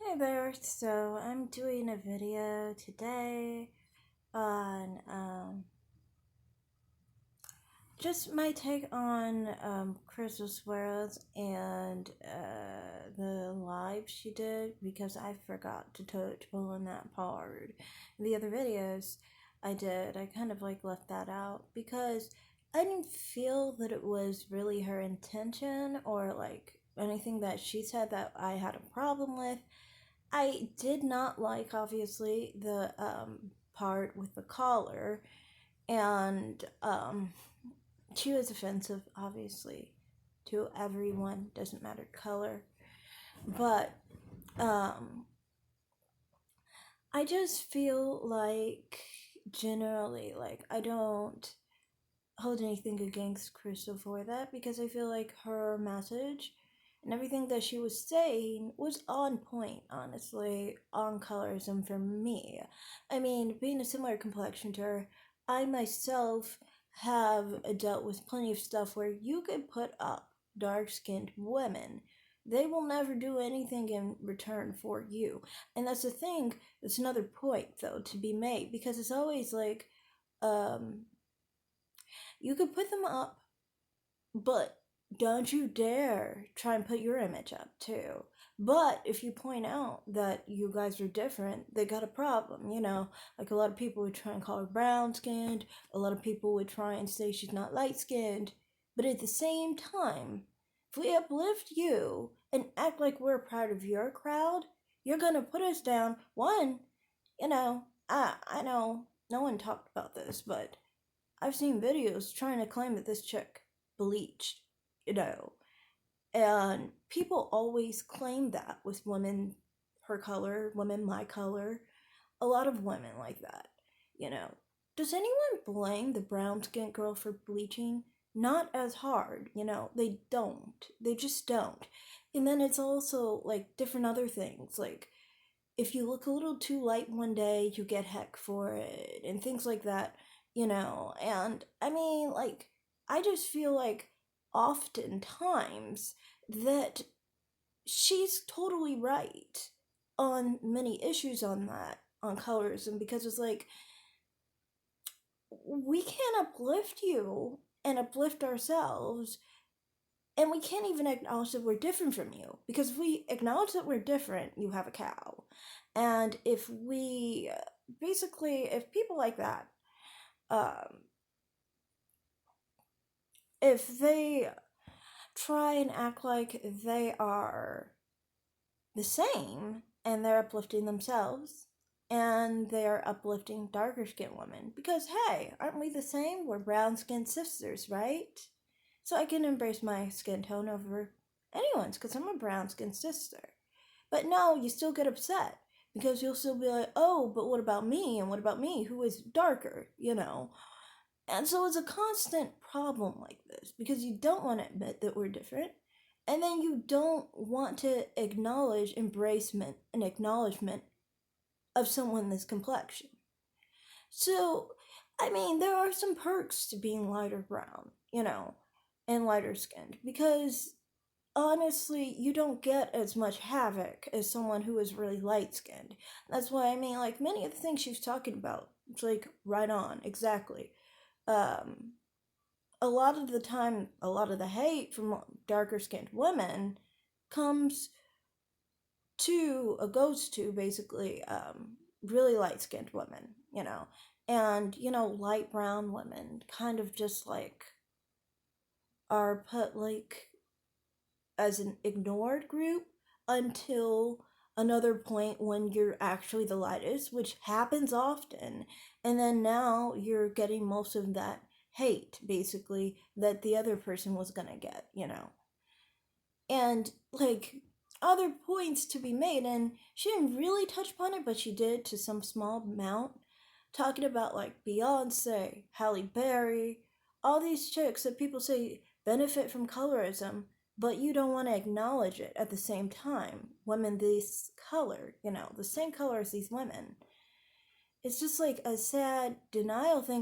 Hey there, so I'm doing a video today on just my take on Crystal's World and the live she did because I forgot to touch on that part. The other videos I did, I kind of like left that out because I didn't feel that it was really her intention or like anything that she said that I had a problem with. I did not like, obviously, the part with the collar, and she was offensive, obviously, to everyone. Doesn't matter color, but um, I just feel like generally, like I don't hold anything against Crystal for that because I feel like her message and everything that she was saying was on point, honestly, on colorism for me. I mean, being a similar complexion to her, I myself have dealt with plenty of stuff where you could put up dark skinned women. They will never do anything in return for you. And that's the thing, that's another point, though, to be made because it's always like, um, you could put them up, but don't you dare try and put your image up too. But if you point out that you guys are different, they got a problem, Like a lot of people would try and call her brown skinned, a lot of people would try and say she's not light skinned. But at the same time, if we uplift you and act like we're part of your crowd, you're gonna put us down. One, I know no one talked about this, but I've seen videos trying to claim that this chick bleached, you know, and people always claim that with women her color, women my color, a lot of women like that, you know. Does anyone blame the brown skinned girl for bleaching? Not as hard, they don't. They just don't. And then it's also like different other things, like if you look a little too light one day, you get heck for it, and things like that. And I mean, like, I just feel like oftentimes that she's totally right on many issues on that, on colorism, because it's like, we can't uplift you and uplift ourselves, and we can't even acknowledge that we're different from you, because if we acknowledge that we're different, you have a cow. And if we basically, if people like that, um, if they try and act like they are the same and they're uplifting themselves and they're uplifting darker skinned women, because hey, aren't we the same? We're brown skinned sisters, right? So I can embrace my skin tone over anyone's because I'm a brown skinned sister. But no, you still get upset because you'll still be like, oh, but what about me? And what about me who is darker? And so it's a constant problem like this because you don't want to admit that we're different. And then you don't want to acknowledge embracement and acknowledgement of someone this complexion. So, I mean, there are some perks to being lighter brown, and lighter skinned because honestly, you don't get as much havoc as someone who is really light skinned. That's why I mean, like, many of the things she's talking about, it's like right on, exactly. Um, a lot of the time, a lot of the hate from darker skinned women comes goes to basically really light skinned women. And, light brown women kind of just like are put like as an ignored group until another point when you're actually the lightest, which happens often. And then now you're getting most of that hate, basically, that the other person was gonna get. And, like, other points to be made, and she didn't really touch upon it, but she did to some small amount, talking about, like, Beyonce, Halle Berry, all these chicks that people say benefit from colorism, but you don't want to acknowledge it at the same time. Women this color, the same color as these women. It's just like a sad denial thing.